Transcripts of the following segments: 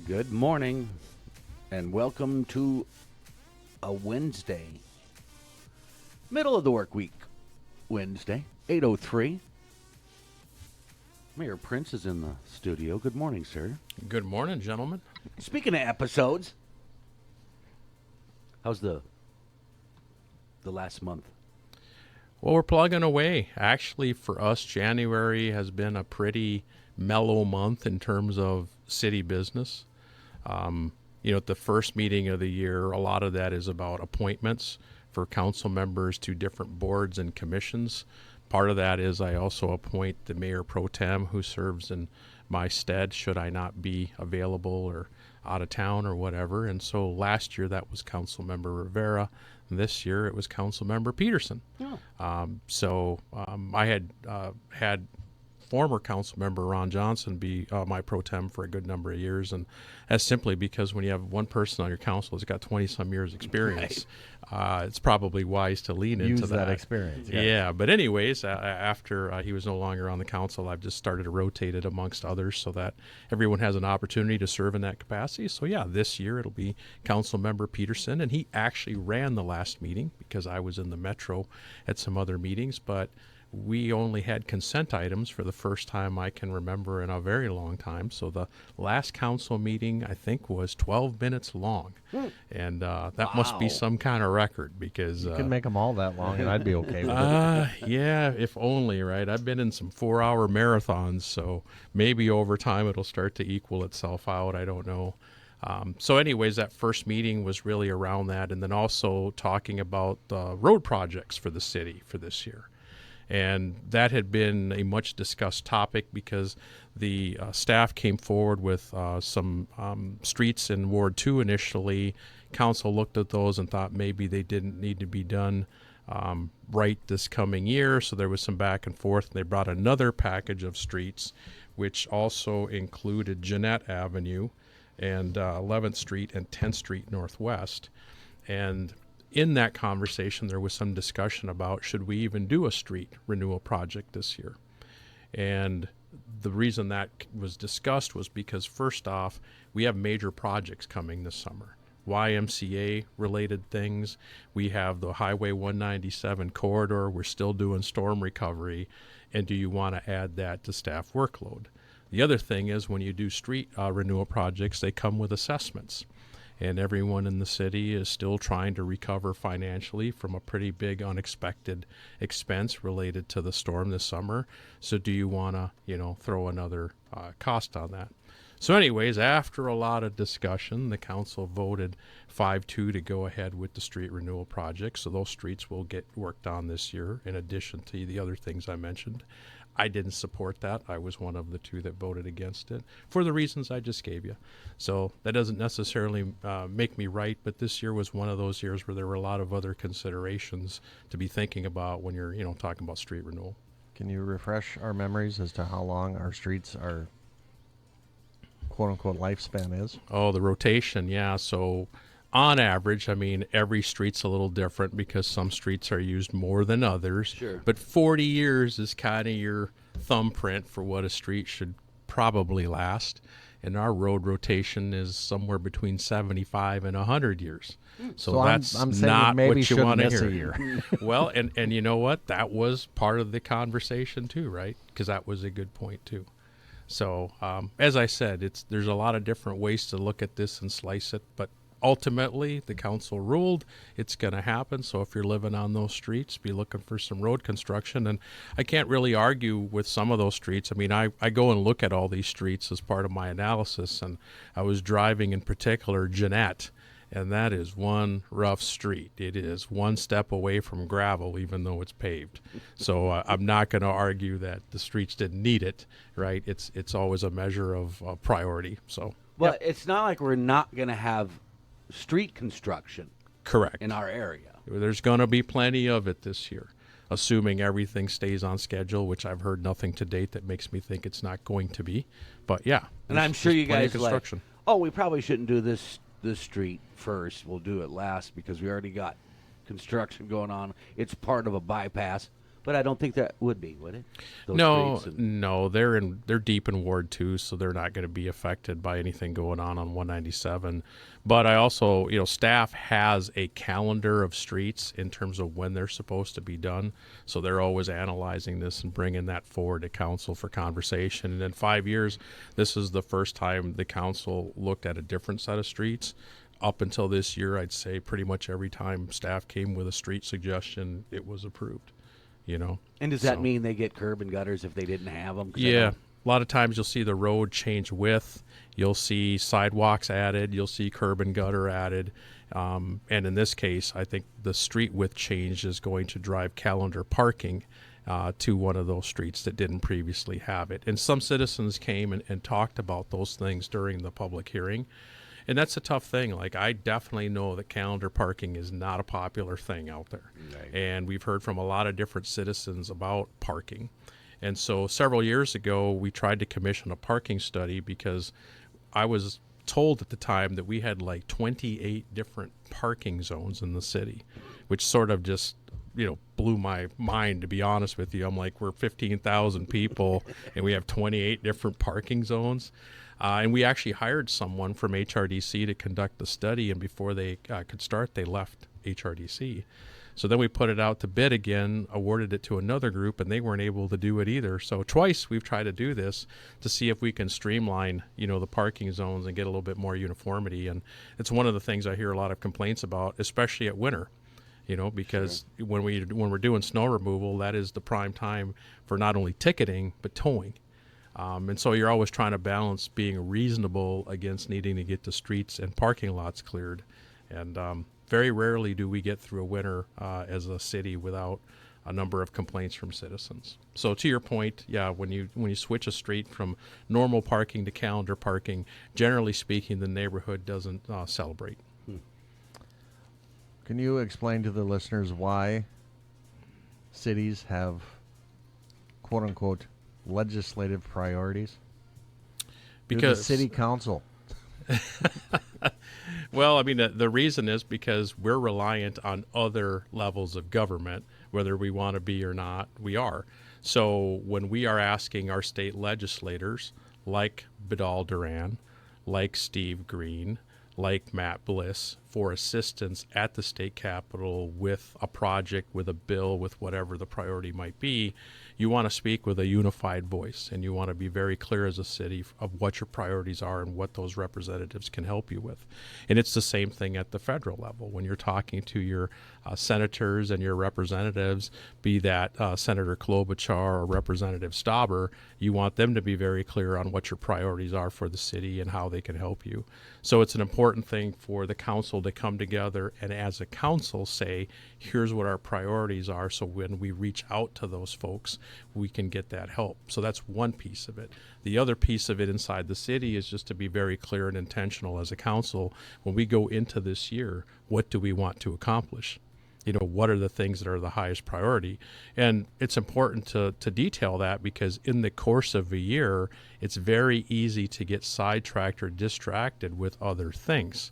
good morning and welcome to a Wednesday, middle of the work week, Wednesday, 8:03. Mayor Prince is in the studio. Good morning, sir. Good morning, gentlemen. Speaking of episodes, how's the last month? Well, we're plugging away. Actually, for us, January has been a pretty mellow month in terms of city business. At the first meeting of the year, a lot of that is about appointments for council members to different boards and commissions. Part of that is I also appoint the mayor pro tem who serves in my stead should I not be available or out of town or whatever. And so last year that was council member Rivera. This year it was council member Peterson. Oh. I had former council member Ron Johnson be my pro tem for a good number of years, and that's simply because when you have one person on your council who's got 20-some years experience, it's probably wise to lean into that experience. Yeah, but anyways, after he was no longer on the council, I've just started to rotate it amongst others so that everyone has an opportunity to serve in that capacity. So yeah, this year it'll be council member Peterson, and he actually ran the last meeting because I was in the metro at some other meetings, but we only had consent items for the first time I can remember in a very long time. So the last council meeting, I think, was 12 minutes long. And that must be some kind of record because... You can make them all that long and I'd be okay with it. Yeah, if only, right? I've been in some 4-hour marathons, so maybe over time it'll start to equal itself out. I don't know. So anyways, that first meeting was really around that, and then also talking about road projects for the city for this year. And that had been a much discussed topic because the staff came forward with some streets in Ward 2 initially. Council looked at those and thought maybe they didn't need to be done right this coming year. So there was some back and forth. And they brought another package of streets, which also included Jeanette Avenue and 11th Street and 10th Street Northwest. And in that conversation, there was some discussion about should we even do a street renewal project this year. And the reason that was discussed was because, first off, we have major projects coming this summer. YMCA-related things. We have the Highway 197 corridor. We're still doing storm recovery. And do you want to add that to staff workload? The other thing is when you do street renewal projects, they come with assessments. And everyone in the city is still trying to recover financially from a pretty big unexpected expense related to the storm this summer. So do you want to, throw another cost on that? So anyways, after a lot of discussion, the council voted 5-2 to go ahead with the street renewal project. So those streets will get worked on this year in addition to the other things I mentioned. I didn't support that. I was one of the two that voted against it for the reasons I just gave you. So that doesn't necessarily make me right, but this year was one of those years where there were a lot of other considerations to be thinking about when you're, talking about street renewal. Can you refresh our memories as to how long our streets are quote-unquote lifespan is? Oh, the rotation, yeah. So on average, every street's a little different because some streets are used more than others. Sure. But 40 years is kind of your thumbprint for what a street should probably last. And our road rotation is somewhere between 75 and 100 years. So that's I'm saying not maybe what you want to miss hear. a year. Well, and you know what? That was part of the conversation too, right? Because that was a good point too. So as I said, there's a lot of different ways to look at this and slice it, but ultimately, the council ruled it's going to happen. So if you're living on those streets, be looking for some road construction. And I can't really argue with some of those streets. I go and look at all these streets as part of my analysis. And I was driving in particular Jeanette, and that is one rough street. It is one step away from gravel, even though it's paved. So I'm not going to argue that the streets didn't need it, right? It's always a measure of priority. So, Well, It's not like we're not going to have street construction correct in our area. There's going to be plenty of it this year, assuming everything stays on schedule, which I've heard nothing to date that makes me think it's not going to be. But yeah, And I'm sure you guys construction. we probably shouldn't do this street first. We'll do it last because we already got construction going on. It's part of a bypass. But I don't think that would be, would it? Those No, streets and- no, they're deep in Ward 2, so they're not going to be affected by anything going on 197. But I also, staff has a calendar of streets in terms of when they're supposed to be done. So they're always analyzing this and bringing that forward to council for conversation. And in 5 years, this is the first time the council looked at a different set of streets. Up until this year, I'd say pretty much every time staff came with a street suggestion, it was approved. And does that So- mean they get curb and gutters if they didn't have them? Yeah. A lot of times you'll see the road change width. You'll see sidewalks added. You'll see curb and gutter added. And in this case, I think the street width change is going to drive calendar parking to one of those streets that didn't previously have it. And some citizens came and talked about those things during the public hearing. And that's a tough thing. Like, I definitely know that calendar parking is not a popular thing out there. Right. And we've heard from a lot of different citizens about parking. And so several years ago, we tried to commission a parking study because I was told at the time that we had like 28 different parking zones in the city, which sort of just, blew my mind, to be honest with you. I'm like, we're 15,000 people and we have 28 different parking zones. And we actually hired someone from HRDC to conduct the study, and before they could start, they left HRDC. So then we put it out to bid again, awarded it to another group, and they weren't able to do it either. So twice we've tried to do this to see if we can streamline, the parking zones and get a little bit more uniformity. And it's one of the things I hear a lot of complaints about, especially at winter. Because when we're doing snow removal, that is the prime time for not only ticketing but towing. And so you're always trying to balance being reasonable against needing to get the streets and parking lots cleared. And very rarely do we get through a winter as a city without a number of complaints from citizens. So to your point, yeah, when you switch a street from normal parking to calendar parking, generally speaking, the neighborhood doesn't celebrate. Can you explain to the listeners why cities have quote unquote legislative priorities? You're the city council. Well, I mean, the reason is because we're reliant on other levels of government, whether we want to be or not, we are. So when we are asking our state legislators, like Vidal Duran, like Steve Green, like Matt Bliss, for assistance at the state capitol with a project, with a bill, with whatever the priority might be, you want to speak with a unified voice, and you want to be very clear as a city of what your priorities are and what those representatives can help you with. And it's the same thing at the federal level. When you're talking to your senators and your representatives, be that Senator Klobuchar or Representative Stauber, you want them to be very clear on what your priorities are for the city and how they can help you. So it's an important thing for the council to come together and as a council say, here's what our priorities are, so when we reach out to those folks, we can get that help. So that's one piece of it. The other piece of it inside the city is just to be very clear and intentional as a council. When we go into this year, what do we want to accomplish? What are the things that are the highest priority? And it's important to detail that because in the course of a year, it's very easy to get sidetracked or distracted with other things.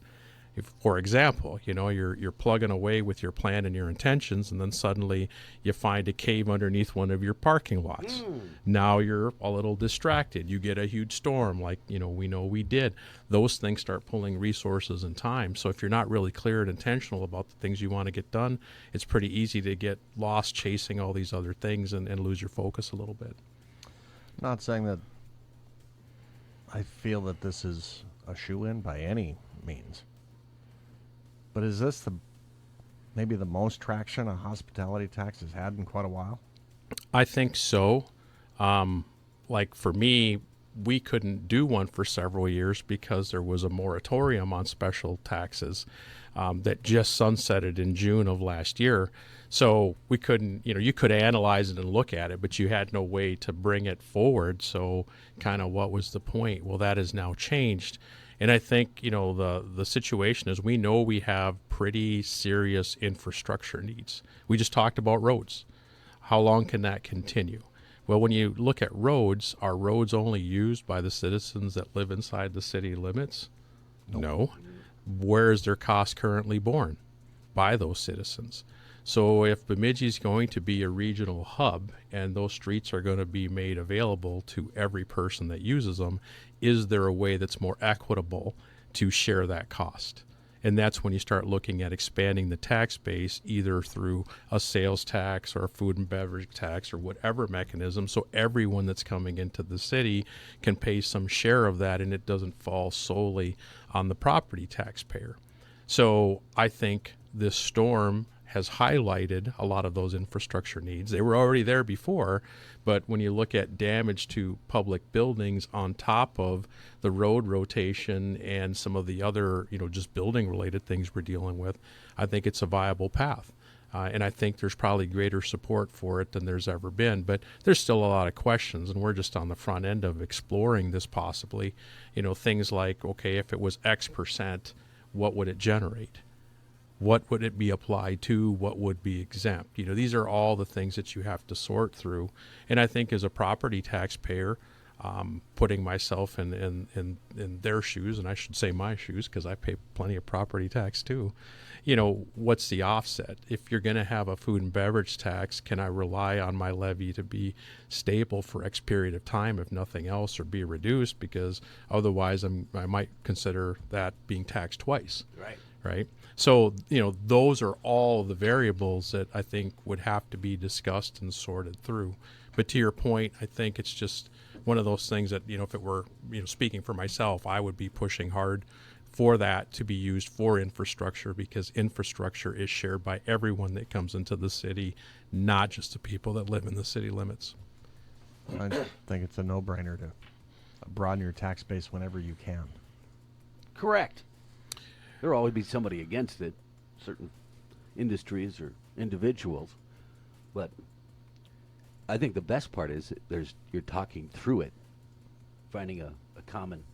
If, for example, you're plugging away with your plan and your intentions, and then suddenly you find a cave underneath one of your parking lots. Now you're a little distracted. You get a huge storm like, we know we did. Those things start pulling resources and time. So if you're not really clear and intentional about the things you want to get done, it's pretty easy to get lost chasing all these other things and lose your focus a little bit. Not saying that I feel that this is a shoe-in by any means. But is this maybe the most traction a hospitality tax has had in quite a while? I think so. Like for me, we couldn't do one for several years because there was a moratorium on special taxes that just sunsetted in June of last year. So we couldn't, you could analyze it and look at it, but you had no way to bring it forward. So kind of what was the point? Well, that has now changed. And I think, the situation is we know we have pretty serious infrastructure needs. We just talked about roads. How long can that continue? Well, when you look at roads, are roads only used by the citizens that live inside the city limits? No. Where is their cost currently borne? By those citizens. So if Bemidji is going to be a regional hub and those streets are going to be made available to every person that uses them, is there a way that's more equitable to share that cost? And that's when you start looking at expanding the tax base, either through a sales tax or a food and beverage tax or whatever mechanism, so everyone that's coming into the city can pay some share of that and it doesn't fall solely on the property taxpayer. So I think this storm has highlighted a lot of those infrastructure needs. They were already there before, but when you look at damage to public buildings on top of the road rotation and some of the other, just building related things we're dealing with, I think it's a viable path. And I think there's probably greater support for it than there's ever been. But there's still a lot of questions, and we're just on the front end of exploring this possibly. Things like, okay, if it was X percent, what would it generate? What would it be applied to? What would be exempt? These are all the things that you have to sort through. And I think as a property taxpayer, putting myself in their shoes, and I should say my shoes because I pay plenty of property tax too, what's the offset? If you're going to have a food and beverage tax, can I rely on my levy to be stable for X period of time, if nothing else, or be reduced? Because otherwise I might consider that being taxed twice. Right. So, those are all the variables that I think would have to be discussed and sorted through. But to your point, I think it's just one of those things that, if it were, speaking for myself, I would be pushing hard for that to be used for infrastructure, because infrastructure is shared by everyone that comes into the city, not just the people that live in the city limits. I think it's a no-brainer to broaden your tax base whenever you can. Correct. There will always be somebody against it, certain industries or individuals. But I think the best part is you're talking through it, finding a common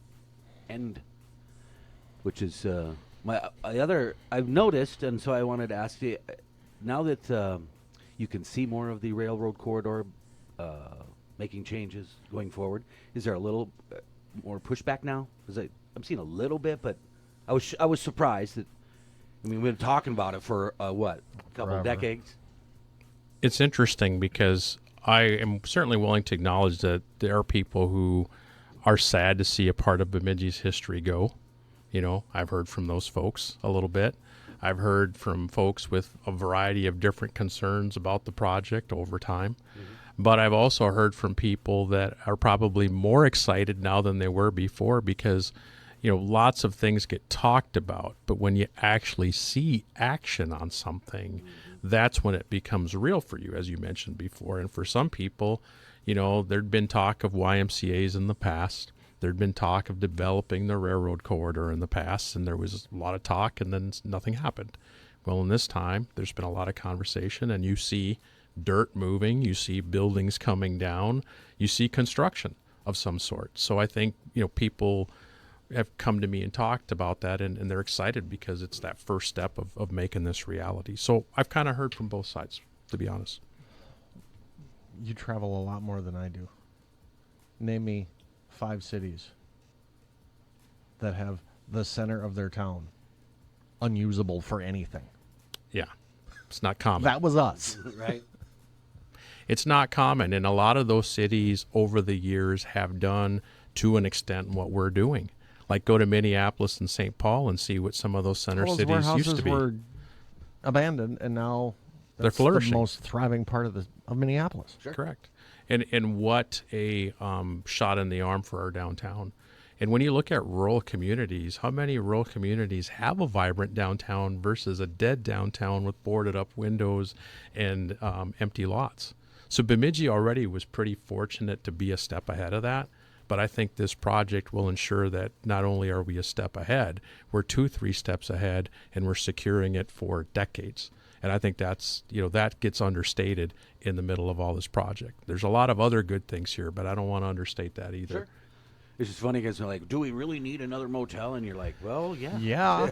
end, which is my other. I've noticed, and so I wanted to ask you, now that you can see more of the railroad corridor making changes going forward, is there a little more pushback now? Because I'm seeing a little bit, but I was surprised that. I mean, we've been talking about it for a couple of decades. It's interesting because I am certainly willing to acknowledge that there are people who are sad to see a part of Bemidji's history go. I've heard from those folks a little bit. I've heard from folks with a variety of different concerns about the project over time. Mm-hmm. But I've also heard from people that are probably more excited now than they were before, because lots of things get talked about, but when you actually see action on something, that's when it becomes real for you, as you mentioned before. And for some people, there'd been talk of YMCAs in the past. There'd been talk of developing the railroad corridor in the past, and there was a lot of talk, and then nothing happened. Well, in this time, there's been a lot of conversation, and you see dirt moving, you see buildings coming down, you see construction of some sort. So I think, people have come to me and talked about that, and they're excited because it's that first step of making this reality. So I've kind of heard from both sides, to be honest. You travel a lot more than I do. Name me 5 cities that have the center of their town unusable for anything. Yeah, it's not common. That was us. Right. It's not common, and a lot of those cities over the years have done, to an extent, what we're doing. Like, go to Minneapolis and St. Paul and see what some of those center Those cities used to be. were abandoned, and now They're flourishing. The most thriving part of Minneapolis. Sure. Correct. And what a shot in the arm for our downtown. And when you look at rural communities, how many rural communities have a vibrant downtown versus a dead downtown with boarded up windows and empty lots? So Bemidji already was pretty fortunate to be a step ahead of that. But I think this project will ensure that not only are we a step ahead, we're 2-3 steps ahead, and we're securing it for decades. And I think that's, that gets understated in the middle of all this project. There's a lot of other good things here, but I don't want to understate that either. Sure. It's just funny because they're like, do we really need another motel? And you're like, well, yeah. Yeah.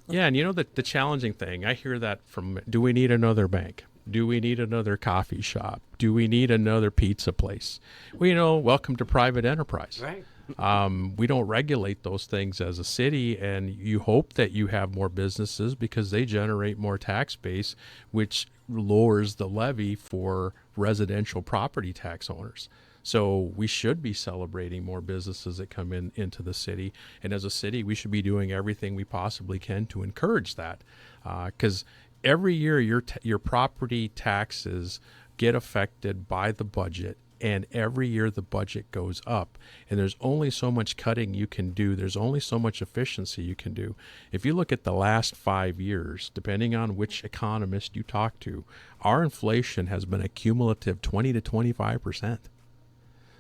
Yeah, and the challenging thing, I hear that from, do we need another bank? Do we need another coffee shop? Do we need another pizza place? Well, welcome to private enterprise. Right. We don't regulate those things as a city, and you hope that you have more businesses because they generate more tax base, which lowers the levy for residential property tax owners. So we should be celebrating more businesses that come into the city, and as a city, we should be doing everything we possibly can to encourage that, because every year your property taxes get affected by the budget, and every year the budget goes up, and there's only so much cutting you can do. There's only so much efficiency you can do. If you look at the last 5 years, depending on which economist you talk to, our inflation has been a cumulative 20 to 25%.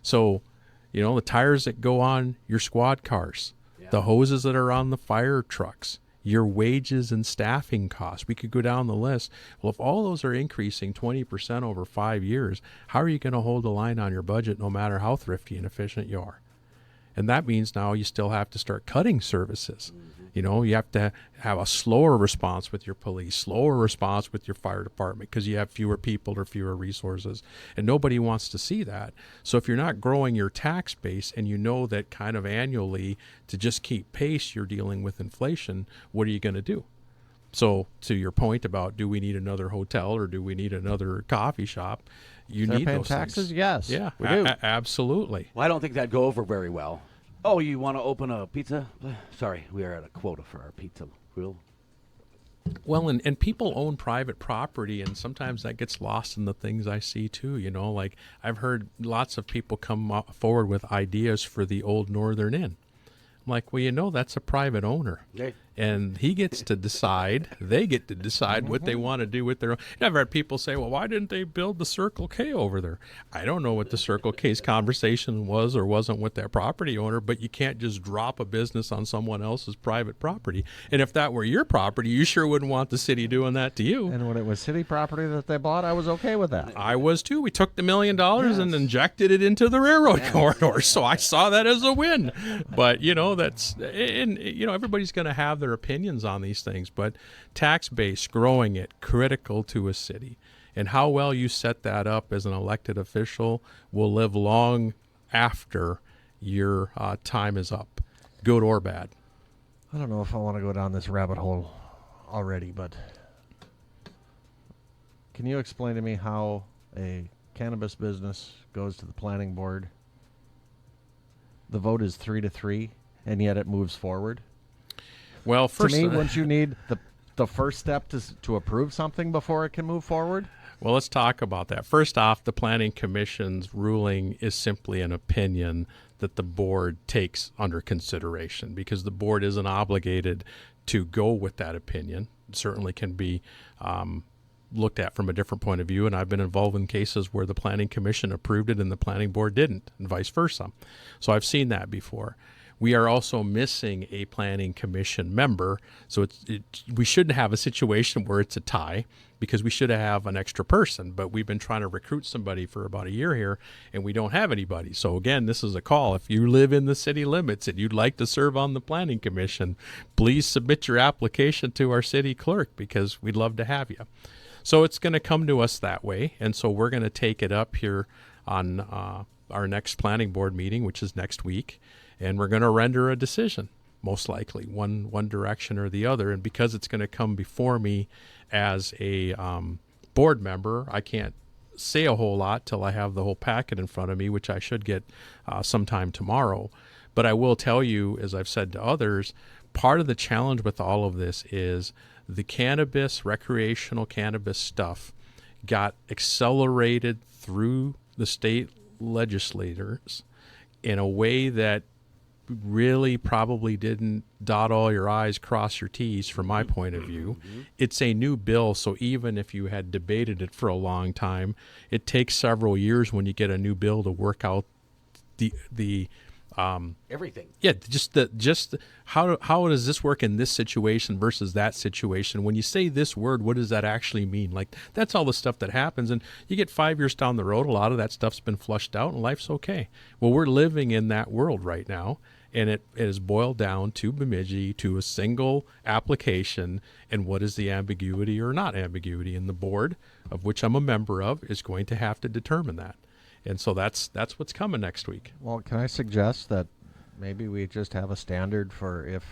So, the tires that go on your squad cars, the hoses that are on the fire trucks, your wages and staffing costs. We could go down the list. Well, if all those are increasing 20% over 5 years, how are you going to hold the line on your budget no matter how thrifty and efficient you are? And that means now you still have to start cutting services. You have to have a slower response with your police, slower response with your fire department because you have fewer people or fewer resources. And nobody wants to see that. So if you're not growing your tax base and you know that kind of annually to just keep pace, you're dealing with inflation, what are you going to do? So to your point about do we need another hotel or do we need another coffee shop, you need paying those taxes? things. Yes, Yeah, we do. Absolutely. Well, I don't think that'd go over very well. Oh, you want to open a pizza? Sorry, we are at a quota for our pizza grill. Well, and people own private property, and sometimes that gets lost in the things I see too. Like I've heard lots of people come forward with ideas for the old Northern Inn. I'm like, well, that's a private owner. Okay. And he gets to decide, they get to decide what they want to do with their own. I've heard people say, well, why didn't they build the Circle K over there? I don't know what the Circle K's conversation was or wasn't with that property owner, but you can't just drop a business on someone else's private property. And if that were your property, you sure wouldn't want the city doing that to you. And when it was city property that they bought, I was okay with that. I was too. We took the $1 million and injected it into the railroad corridor. So I saw that as a win. But, that's, and, everybody's going to have their opinions on these things, but tax base, growing it, critical to a city. And how well you set that up as an elected official will live long after your time is up, good or bad. I don't know if I want to go down this rabbit hole already, but can you explain to me how a cannabis business goes to the planning board? The vote is 3-3, and yet it moves forward. Well, first, to me, wouldn't you need the first step to approve something before it can move forward? Well, let's talk about that. First off, the Planning Commission's ruling is simply an opinion that the board takes under consideration because the board isn't obligated to go with that opinion. It certainly can be looked at from a different point of view, and I've been involved in cases where the Planning Commission approved it and the Planning Board didn't, and vice versa. So I've seen that before. We are also missing a Planning Commission member, so we shouldn't have a situation where it's a tie because we should have an extra person, but we've been trying to recruit somebody for about a year here, and we don't have anybody. So again, this is a call. If you live in the city limits and you'd like to serve on the Planning Commission, please submit your application to our city clerk because we'd love to have you. So it's going to come to us that way, and so we're going to take it up here on our next planning board meeting, which is next week, and we're going to render a decision, most likely, one direction or the other. And because it's going to come before me as a board member, I can't say a whole lot till I have the whole packet in front of me, which I should get sometime tomorrow. But I will tell you, as I've said to others, part of the challenge with all of this is the cannabis, recreational cannabis stuff got accelerated through the state legislators in a way that really probably didn't dot all your I's, cross your T's from my point of view. It's a new bill, so even if you had debated it for a long time, it takes several years when you get a new bill to work out the Everything. Yeah, just how does this work in this situation versus that situation? When you say this word, what does that actually mean? Like, that's all the stuff that happens, and you get 5 years down the road, a lot of that stuff's been flushed out, and life's okay. Well, we're living in that world right now, and it is boiled down to Bemidji, to a single application, and what is the ambiguity or not ambiguity? And the board, of which I'm a member of, is going to have to determine that. And so that's what's coming next week. Well, can I suggest that Maybe we just have a standard for if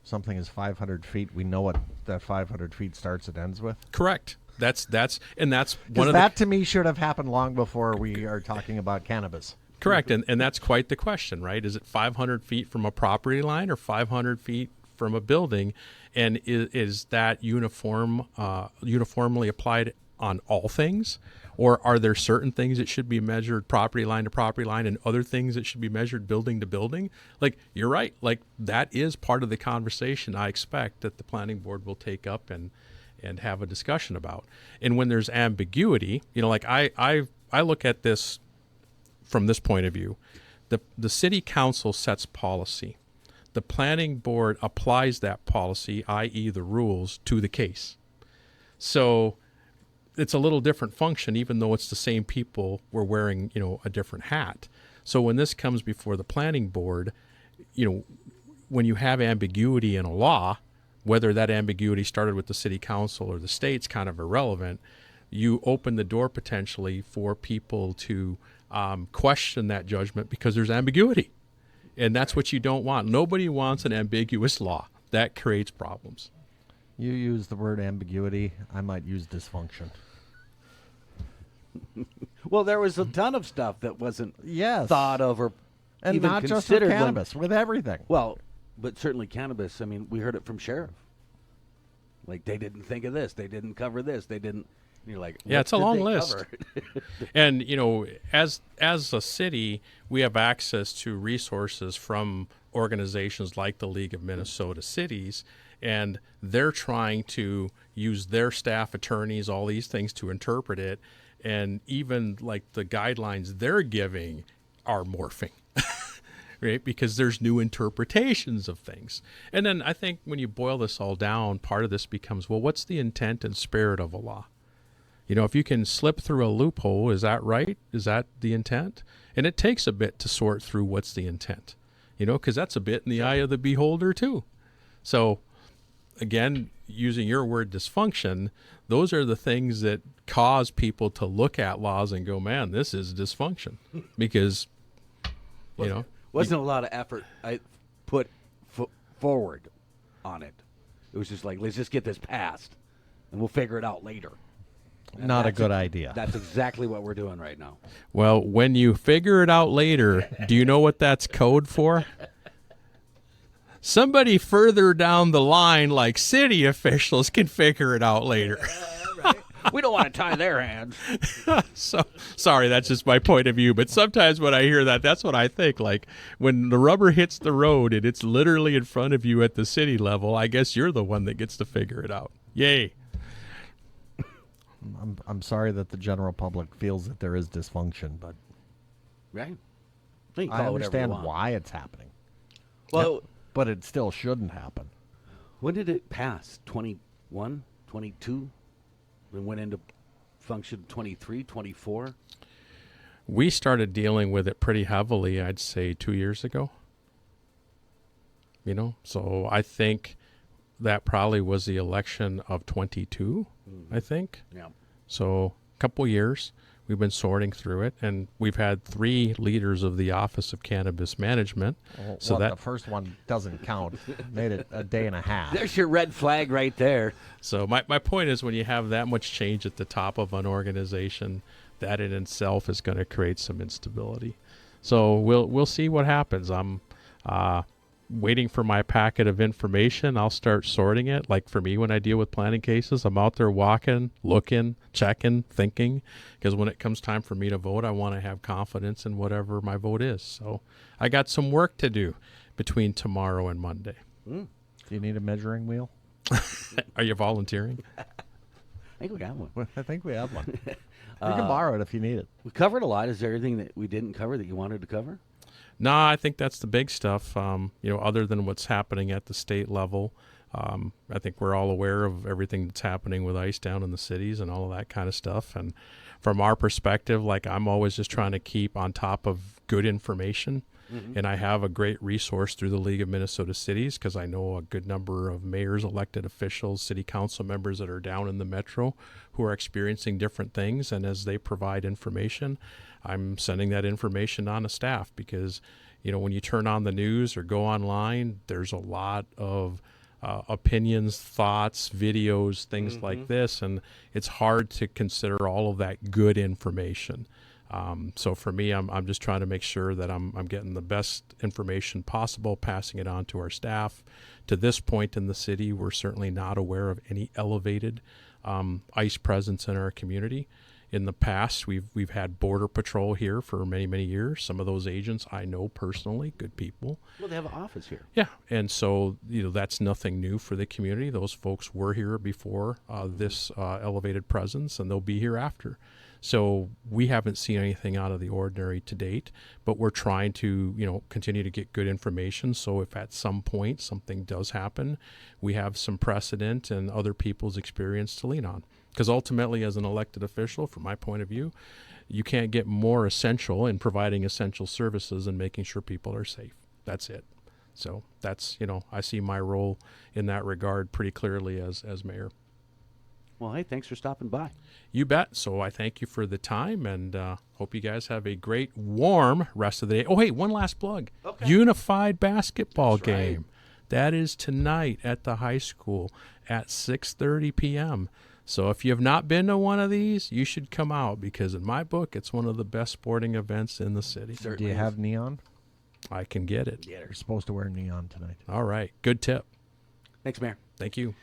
something is 500 feet, we know what that 500 feet starts and ends with. Correct. That's one Because of that to me should have happened long before we are talking about cannabis. correct, and that's quite the question, right? Is it 500 feet from a property line or 500 feet from a building, and is that uniformly applied on all things? Or are there certain things that should be measured property line to property line and other things that should be measured building to building? Like, you're right. Like, that is part of the conversation I expect that the planning board will take up and have a discussion about. And when there's ambiguity, like I look at this from this point of view. The city council sets policy. The planning board applies that policy, i.e. the rules, to the case. So it's a little different function, even though it's the same people we're wearing, a different hat. So when this comes before the planning board, when you have ambiguity in a law, whether that ambiguity started with the city council or the state's kind of irrelevant, you open the door potentially for people to question that judgment because there's ambiguity. And that's what you don't want. Nobody wants an ambiguous law. That creates problems. You use the word ambiguity. I might use dysfunction. Well, there was a ton of stuff that wasn't thought of or And even not just with considered when- cannabis, with everything. Well, but certainly cannabis. I mean, we heard it from sheriff. Like, they didn't think of this. They didn't cover this. They didn't. You're like, Yeah, what it's a did long they list. cover? And, as a city, we have access to resources from organizations like the League of Minnesota Cities, and they're trying to use their staff attorneys, all these things to interpret it. And even like the guidelines they're giving are morphing, right? Because there's new interpretations of things. And then I think when you boil this all down, part of this becomes, well, what's the intent and spirit of a law? If you can slip through a loophole, is that right? Is that the intent? And it takes a bit to sort through what's the intent, because that's a bit in the eye of the beholder too. So again, using your word dysfunction, those are the things that cause people to look at laws and go, man, this is dysfunction because, Wasn't a lot of effort I put forward on it. It was just like, let's just get this passed, and we'll figure it out later. And Not a that's good idea. That's exactly what we're doing right now. well, when you figure it out later, do you know what that's code for? Somebody further down the line, like city officials, can figure it out later. We don't want to tie their hands. So sorry, that's just my point of view. But sometimes when I hear that, that's what I think. Like when the rubber hits the road and it's literally in front of you at the city level, I guess you're the one that gets to figure it out. Yay. I'm sorry that the general public feels that there is dysfunction, but Right? You can I call it whatever you understand want. why it's happening. Well, But it still shouldn't happen. when did it pass? 21, 22? Then went into function 23, 24? We started dealing with it pretty heavily, I'd say 2 years ago. So I think that probably was the election of 22, I think. Yeah. So a couple years, we've been sorting through it, and we've had 3 leaders of the Office of Cannabis Management. So the first one doesn't count. Made it a day and a half. There's your red flag right there. So my point is, when you have that much change at the top of an organization, that in itself is going to create some instability. So we'll see what happens. I'm waiting for my packet of information. I'll start sorting it. Like for me, when I deal with planning cases, I'm out there walking, looking, checking, thinking, because when it comes time for me to vote, I want to have confidence in whatever my vote is. So I got some work to do between tomorrow and Monday. Do you need a measuring wheel? Are you volunteering? I think we got one. Well, I think we have one. You can borrow it if you need it. We covered a lot. Is there anything that we didn't cover that you wanted to cover? No, I think that's the big stuff. Other than what's happening at the state level, I think we're all aware of everything that's happening with ICE down in the cities and all of that kind of stuff. And from our perspective, like I'm always just trying to keep on top of good information. Mm-hmm. And I have a great resource through the League of Minnesota Cities because I know a good number of mayors, elected officials, city council members that are down in the metro who are experiencing different things. And as they provide information, I'm sending that information on to staff because, when you turn on the news or go online, there's a lot of opinions, thoughts, videos, things like this, and it's hard to consider all of that good information. So for me, I'm just trying to make sure that I'm getting the best information possible, passing it on to our staff. To this point in the city, we're certainly not aware of any elevated ICE presence in our community. In the past, we've had Border Patrol here for many, many years. Some of those agents I know personally, good people. Well, they have an office here. Yeah, and so that's nothing new for the community. Those folks were here before this elevated presence, and they'll be here after. So we haven't seen anything out of the ordinary to date, but we're trying to continue to get good information. So if at some point something does happen, we have some precedent and other people's experience to lean on. Because ultimately, as an elected official, from my point of view, you can't get more essential in providing essential services and making sure people are safe. That's it. So that's, I see my role in that regard pretty clearly as mayor. Well, hey, thanks for stopping by. You bet. So I thank you for the time, and hope you guys have a great, warm rest of the day. Oh, hey, one last plug. Okay. Unified basketball That's right. game. That is tonight at the high school at 6:30 p.m. So if you have not been to one of these, you should come out, because in my book, it's one of the best sporting events in the city. Do you have neon? I can get it. Yeah. You're supposed to wear neon tonight. All right. Good tip. Thanks, Mayor. Thank you.